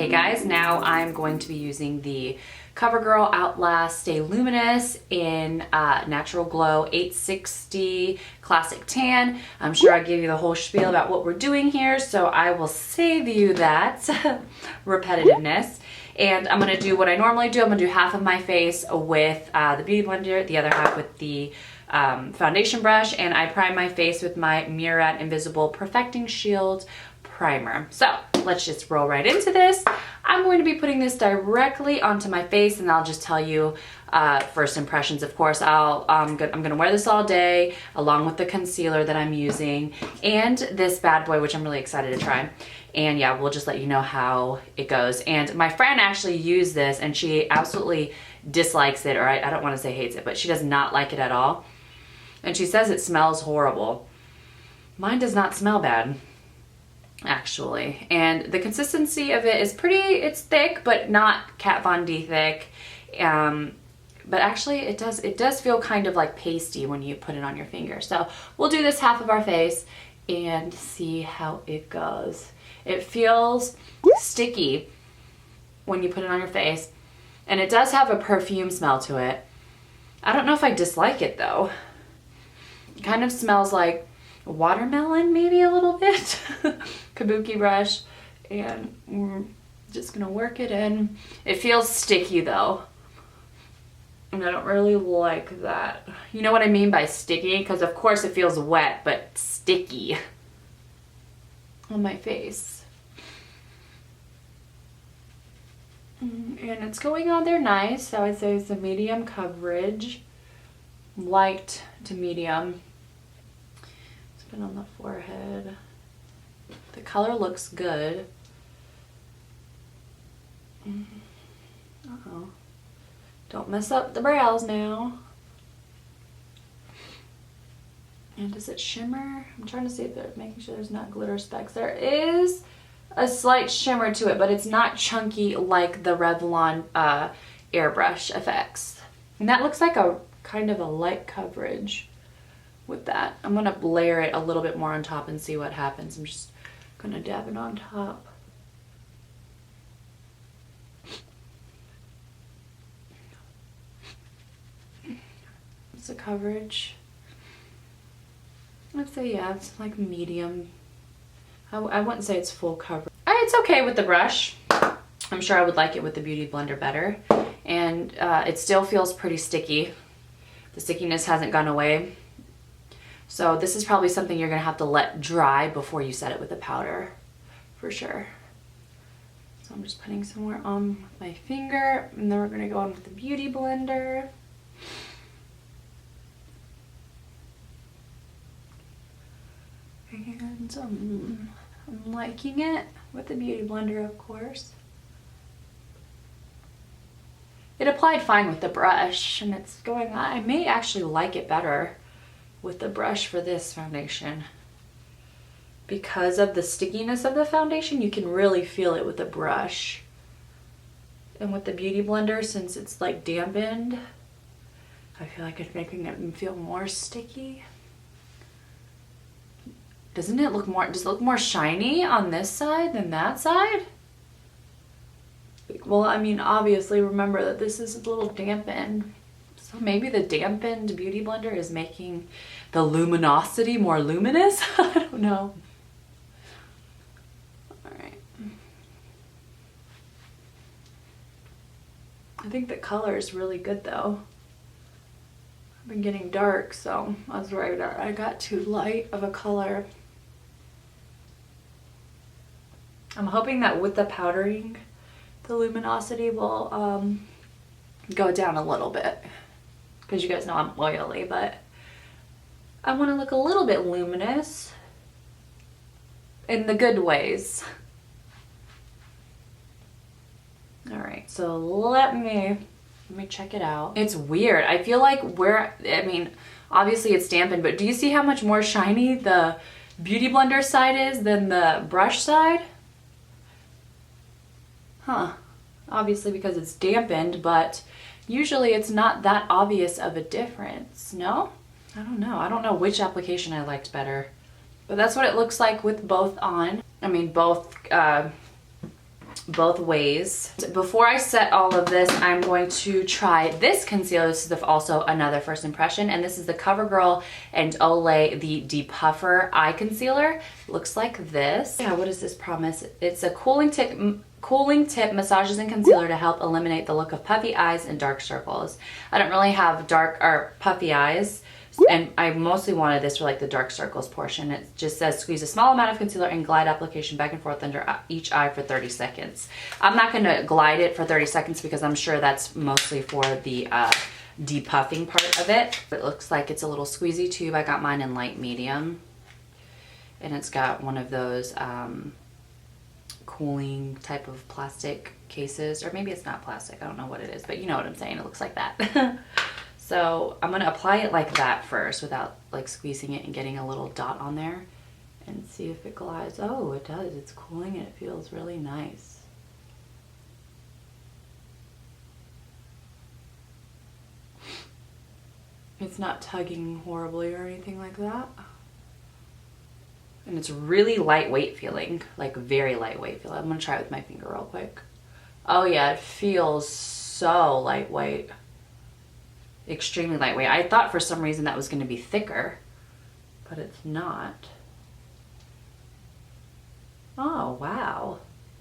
Hey guys, now I'm going to be using the CoverGirl Outlast Stay Luminous in Natural Glow 860 Classic Tan. I'm sure I gave you the whole spiel about what we're doing here, so I will save you that repetitiveness. And I'm going to do what I normally do. I'm going to do half of my face with the Beauty Blender, the other half with the foundation brush, and I prime my face with my Murad Invisible Perfecting Shield primer. So let's just roll right into this. I'm going to be putting this directly onto my face, and I'll just tell you first impressions. Of course, I'm gonna wear this all day along with the concealer that I'm using and this bad boy, which I'm really excited to try. And yeah, we'll just let you know how it goes. And my friend actually used this and she absolutely dislikes it, or I don't want to say hates it, but she does not like it at all. And she says it smells horrible. Mine does not smell bad, actually. And the consistency of it is it's thick, but not Kat Von D thick. But actually it does feel kind of like pasty when you put it on your finger. So we'll do this half of our face and see how it goes. It feels sticky when you put it on your face, and it does have a perfume smell to it. I don't know if I dislike it though. It kind of smells like watermelon, maybe a little bit. Kabuki brush, and we're just gonna work it in. It feels sticky though, and I don't really like that. You know what I mean by sticky? Because of course it feels wet, but sticky on my face. And it's going on there nice. So I'd say it's a medium coverage, light to medium. On the forehead. The color looks good. Uh-oh. Don't mess up the brows now. And does it shimmer? I'm trying to see if they're making sure there's not glitter specks. There is a slight shimmer to it, but it's not chunky like the Revlon airbrush effects. And that looks like a kind of a light coverage. With that, I'm gonna layer it a little bit more on top and see what happens. I'm just gonna dab it on top. It's a coverage. I'd say yeah, it's like medium. I wouldn't say it's full coverage. It's okay with the brush. I'm sure I would like it with the Beauty Blender better. And it still feels pretty sticky. The stickiness hasn't gone away. So this is probably something you're gonna have to let dry before you set it with the powder, for sure. So I'm just putting some more on my finger, and then we're gonna go on with the Beauty Blender. And I'm liking it with the Beauty Blender, of course. It applied fine with the brush, and it's going on. I may actually like it better with the brush for this foundation. Because of the stickiness of the foundation, you can really feel it with the brush. And with the Beauty Blender, since it's like dampened, I feel like it's making it feel more sticky. Doesn't it look more, does it look more shiny on this side than that side? Well, I mean, obviously remember that this is a little dampened. So maybe the dampened Beauty Blender is making the luminosity more luminous? I don't know. Alright. I think the color is really good though. I've been getting dark, so I was worried I got too light of a color. I'm hoping that with the powdering, the luminosity will go down a little bit. Because you guys know I'm oily, but I want to look a little bit luminous in the good ways. All right, so let me check it out. It's weird. I feel like I mean, obviously it's dampened, but do you see how much more shiny the Beauty Blender side is than the brush side? Huh. Obviously because it's dampened, but usually it's not that obvious of a difference, no? I don't know. I don't know which application I liked better. But that's what it looks like with both on. I mean, both both ways. Before I set all of this, I'm going to try this concealer. This is also another first impression, and this is the CoverGirl and Olay the Depuffer Eye Concealer. Looks like this. Yeah, what does this promise? It's a cooling tip massages and concealer to help eliminate the look of puffy eyes and dark circles. I don't really have dark or puffy eyes, and I mostly wanted this for like the dark circles portion. It just says squeeze a small amount of concealer and glide application back and forth under each eye for 30 seconds. I'm not going to glide it for 30 seconds because I'm sure that's mostly for the depuffing part of it. It looks like it's a little squeezy tube. I got mine in light medium, and it's got one of those cooling type of plastic cases, or maybe it's not plastic, I don't know what it is, but you know what I'm saying, it looks like that. So I'm going to apply it like that first without like squeezing it and getting a little dot on there, and see if it glides. Oh, it does. It's cooling and it feels really nice. It's not tugging horribly or anything like that. And it's really lightweight feeling, like very lightweight feeling. I'm going to try it with my finger real quick. Oh yeah, it feels so lightweight. Extremely lightweight. I thought for some reason that was going to be thicker, but it's not. Oh, wow.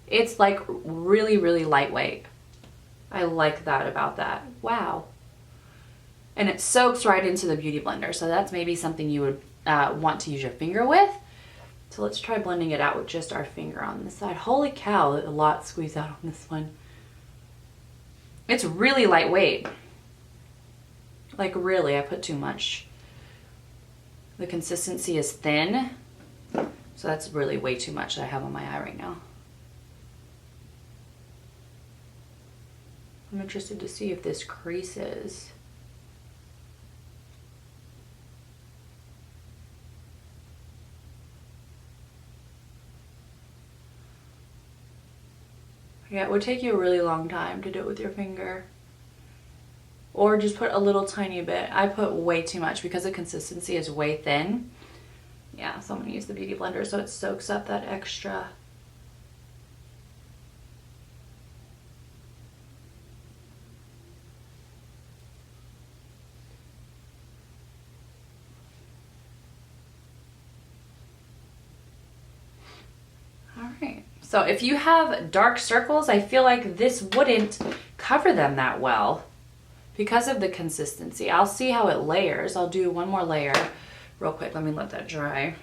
It's like really, really lightweight. I like that about that. Wow. And it soaks right into the Beauty Blender, so that's maybe something you would want to use your finger with. So let's try blending it out with just our finger on this side. Holy cow, a lot squeezed out on this one. It's really lightweight. Like really, I put too much. The consistency is thin, so that's really way too much that I have on my eye right now. I'm interested to see if this creases. Yeah, it would take you a really long time to do it with your finger. Or just put a little tiny bit. I put way too much because the consistency is way thin. Yeah, so I'm going to use the Beauty Blender so it soaks up that extra. Alright, so if you have dark circles, I feel like this wouldn't cover them that well because of the consistency. I'll see how it layers. I'll do one more layer real quick. Let me let that dry.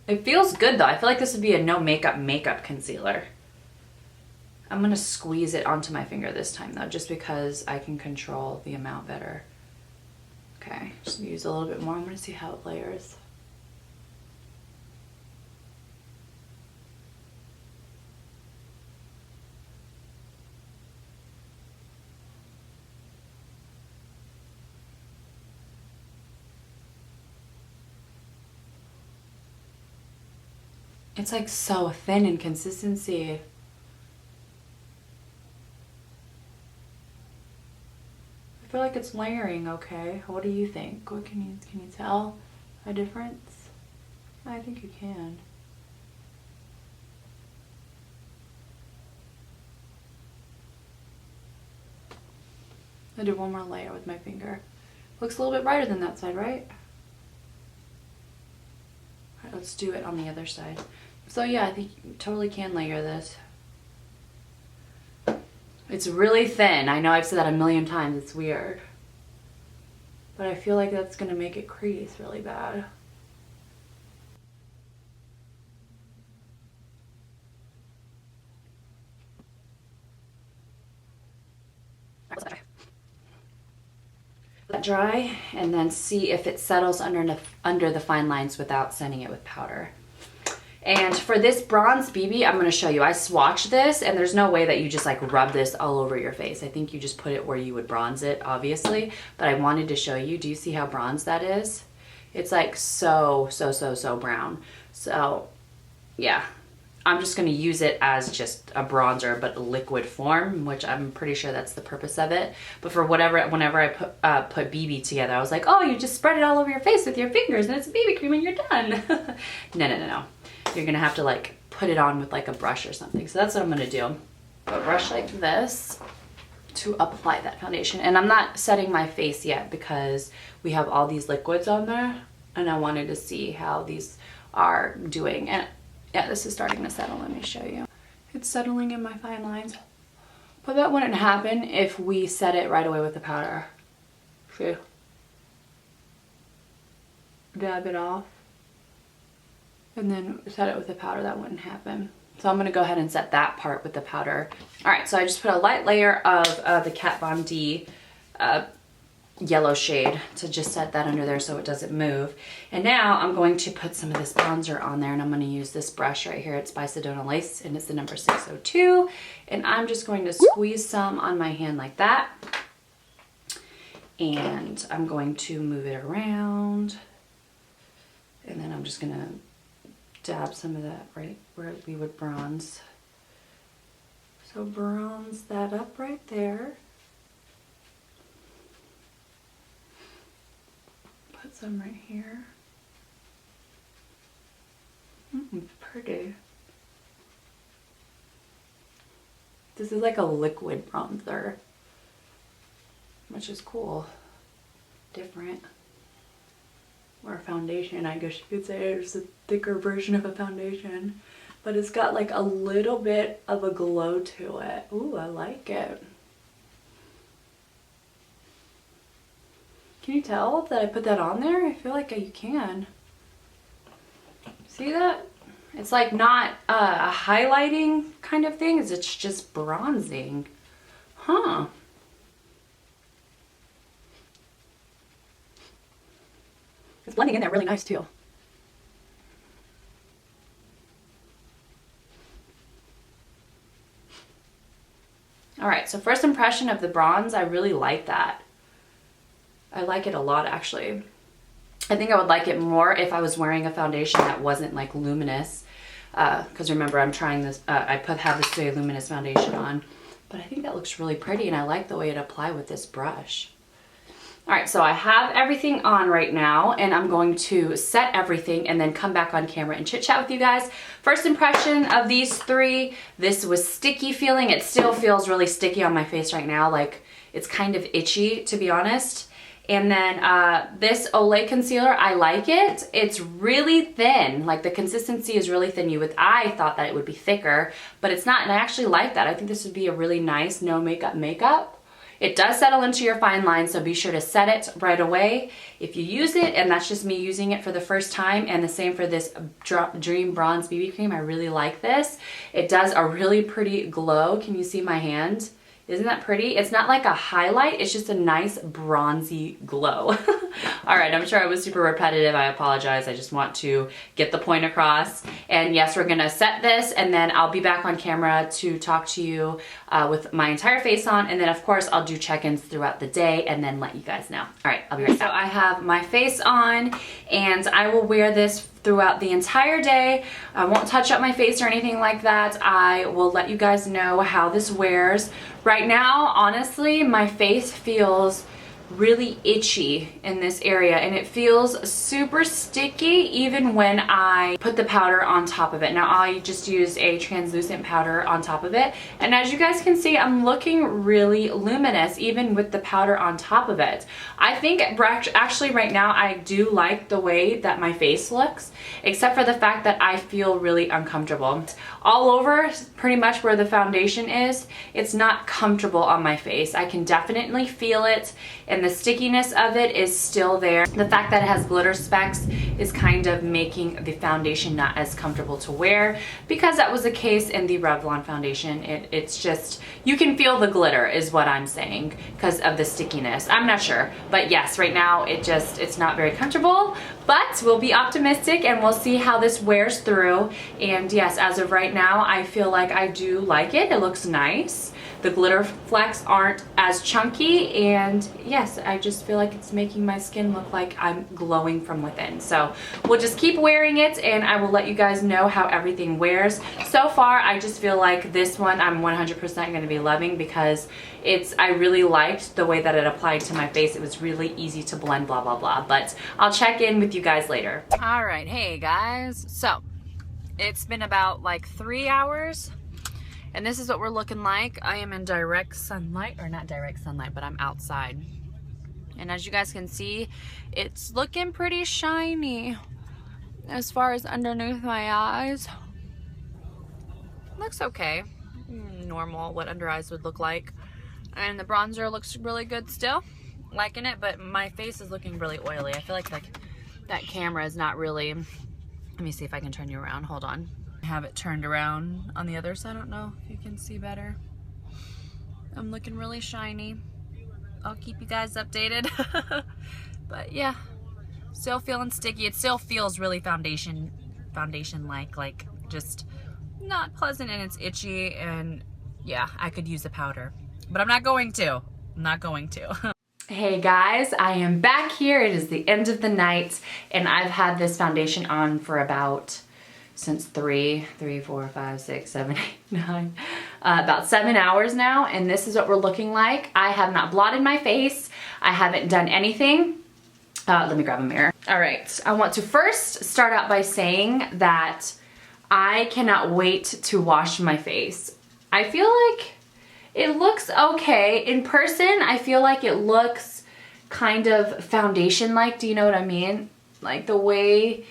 It feels good though. I feel like this would be a no makeup concealer. I'm going to squeeze it onto my finger this time though, just because I can control the amount better. Okay, just use a little bit more. I'm going to see how it layers. It's like so thin in consistency. I feel like it's layering okay. What do you think? What can you tell a difference? I think you can. I did one more layer with my finger. Looks a little bit brighter than that side, right? Alright, let's do it on the other side. So yeah, I think you totally can layer this. It's really thin. I know I've said that a million times. It's weird. But I feel like that's going to make it crease really bad. Let it dry and then see if it settles under the fine lines without sanding it with powder. And for this bronze BB, I'm going to show you. I swatched this, and there's no way that you just like rub this all over your face. I think you just put it where you would bronze it, obviously. But I wanted to show you. Do you see how bronze that is? It's like so brown. So yeah, I'm just going to use it as just a bronzer, but liquid form, which I'm pretty sure that's the purpose of it. But for whenever I put BB together, I was like, oh, you just spread it all over your face with your fingers, and it's BB cream, and you're done. No. you're gonna have to like put it on with like a brush or something. So that's what I'm gonna do. A brush like this to apply that foundation. And I'm not setting my face yet because we have all these liquids on there and I wanted to see how these are doing. And yeah, this is starting to settle. Let me show you. It's settling in my fine lines. But that wouldn't happen if we set it right away with the powder. See? Dab it off and then set it with the powder. That wouldn't happen. So I'm going to go ahead and set that part with the powder. All right, so I just put a light layer of the Kat Von D yellow shade to just set that under there so it doesn't move. And now I'm going to put some of this bronzer on there, and I'm going to use this brush right here. It's by Sedona Lace and it's the number 602. And I'm just going to squeeze some on my hand like that. And I'm going to move it around. And then I'm just going to dab some of that right where we would bronze. So bronze that up right there. Put some right here. Pretty. This is like a liquid bronzer, which is cool. Different. Or a foundation, I guess you could say. It's a thicker version of a foundation, but it's got like a little bit of a glow to it. Ooh, I like it. Can you tell that I put that on there? I feel like you can. See that? It's like not a highlighting kind of thing, it's just bronzing. Huh. It's blending in there really nice too. All right, so first impression of the bronze, I really like that. I like it a lot actually. I think I would like it more if I was wearing a foundation that wasn't like luminous. Because remember, I'm trying this, I have this Stay Luminous foundation on. But I think that looks really pretty and I like the way it applied with this brush. All right, so I have everything on right now and I'm going to set everything and then come back on camera and chit chat with you guys. First impression of these three, this was sticky feeling. It still feels really sticky on my face right now. Like it's kind of itchy, to be honest. And then this Olay concealer, I like it. It's really thin, like the consistency is really thin. I thought that it would be thicker, but it's not, and I actually like that. I think this would be a really nice no makeup. It does settle into your fine lines, so be sure to set it right away if you use it, and that's just me using it for the first time. And the same for this Dream Bronze BB cream. I really like this. It does a really pretty glow. Can you see my hand? Isn't that pretty? It's not like a highlight, it's just a nice bronzy glow. All right, I'm sure I was super repetitive. I apologize. I just want to get the point across. And yes, we're gonna set this and then I'll be back on camera to talk to you with my entire face on. And then of course I'll do check-ins throughout the day and then let you guys know. All right, I'll be right back. So I have my face on and I will wear this throughout the entire day. I won't touch up my face or anything like that. I will let you guys know how this wears. Right now, honestly, my face feels really itchy in this area and it feels super sticky even when I put the powder on top of it. Now I just used a translucent powder on top of it, and as you guys can see, I'm looking really luminous even with the powder on top of it. I think actually right now I do like the way that my face looks, except for the fact that I feel really uncomfortable. All over pretty much where the foundation is, it's not comfortable on my face. I can definitely feel it and the stickiness of it is still there. The fact that it has glitter specks is kind of making the foundation not as comfortable to wear, because that was the case in the Revlon foundation. It's just, you can feel the glitter is what I'm saying because of the stickiness. I'm not sure, but yes, right now it's not very comfortable, but we'll be optimistic and we'll see how this wears through. And yes, as of right now, I feel like I do like it. It looks nice. The glitter flecks aren't as chunky, and yes, I just feel like it's making my skin look like I'm glowing from within. So we'll just keep wearing it and I will let you guys know how everything wears. So far, I just feel like this one I'm 100% going to be loving because I really liked the way that it applied to my face. It was really easy to blend, blah, blah, blah. But I'll check in with you guys later. All right, hey guys. So It's been about like 3 hours, and this is what we're looking like. I am in direct sunlight, or not direct sunlight, but I'm outside. And as you guys can see, it's looking pretty shiny as far as underneath my eyes. Looks okay. Normal, what under eyes would look like. And the bronzer looks really good still. Liking it, but my face is looking really oily. I feel like that camera is not really... Let me see if I can turn you around. Hold on. I have it turned around on the other side. I don't know if you can see better. I'm looking really shiny. I'll keep you guys updated. But yeah, still feeling sticky. It still feels really foundation-like, like just not pleasant, and it's itchy, and yeah, I could use a powder, but I'm not going to. I'm not going to. Hey guys, I am back here. It is the end of the night, and I've had this foundation on for about, since 3, 4, 5, 6, 7, 8, 9, about 7 hours now, and this is what we're looking like. I have not blotted my face. I haven't done anything. Let me grab a mirror. All right, I want to first start out by saying that I cannot wait to wash my face. I feel like it looks okay. In person, I feel like it looks kind of foundation-like. Do you know what I mean? Like the way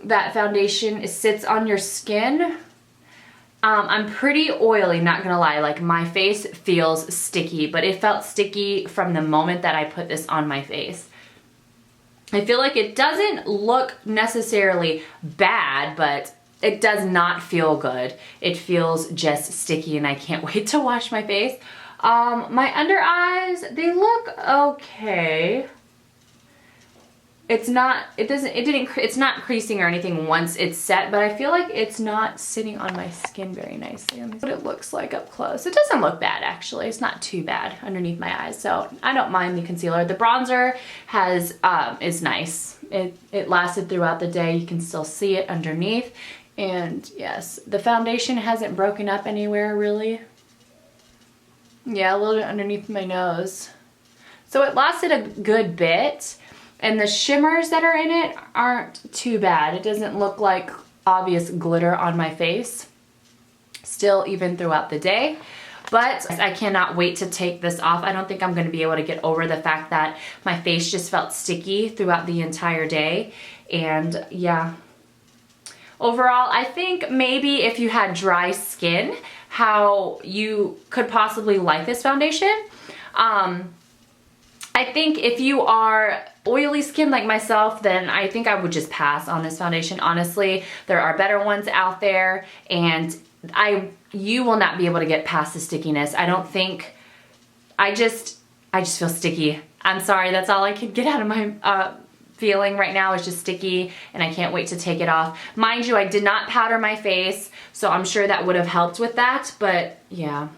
that foundation sits on your skin. I'm pretty oily, not gonna lie. Like my face feels sticky, but it felt sticky from the moment that I put this on my face. I feel like it doesn't look necessarily bad, but it does not feel good. It feels just sticky, and I can't wait to wash my face. My under eyes, they look okay. It's not creasing or anything once it's set, but I feel like it's not sitting on my skin very nicely. Let me see what it looks like up close. It doesn't look bad, actually. It's not too bad underneath my eyes, so I don't mind the concealer. The bronzer is nice. It lasted throughout the day. You can still see it underneath. And yes, the foundation hasn't broken up anywhere really. Yeah, a little bit underneath my nose. So it lasted a good bit, and the shimmers that are in it aren't too bad. It doesn't look like obvious glitter on my face, still even throughout the day. But I cannot wait to take this off. I don't think I'm gonna be able to get over the fact that my face just felt sticky throughout the entire day. And yeah. Overall, I think maybe if you had dry skin, how you could possibly like this foundation. I think if you are oily skin like myself, then I think I would just pass on this foundation. Honestly, there are better ones out there, and you will not be able to get past the stickiness. I don't think, I just feel sticky. I'm sorry, that's all I could get out of my feeling right now is just sticky, and I can't wait to take it off. Mind you, I did not powder my face, so I'm sure that would have helped with that, but yeah.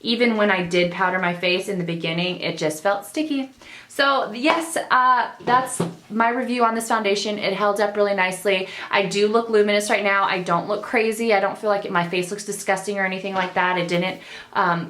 Even when I did powder my face in the beginning, it just felt sticky. So yes, that's my review on this foundation. It held up really nicely. I do look luminous right now. I don't look crazy. I don't feel like my face looks disgusting or anything like that. It didn't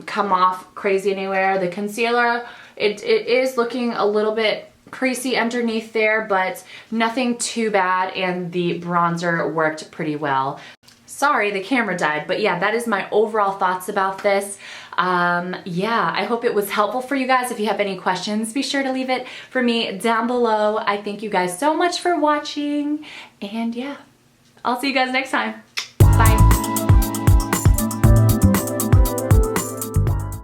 come off crazy anywhere. The concealer, it is looking a little bit creasy underneath there, but nothing too bad, and the bronzer worked pretty well. Sorry, the camera died, but yeah, that is my overall thoughts about this. Yeah, I hope it was helpful for you guys. If you have any questions, be sure to leave it for me down below. I thank you guys so much for watching, and yeah, I'll see you guys next time. Bye.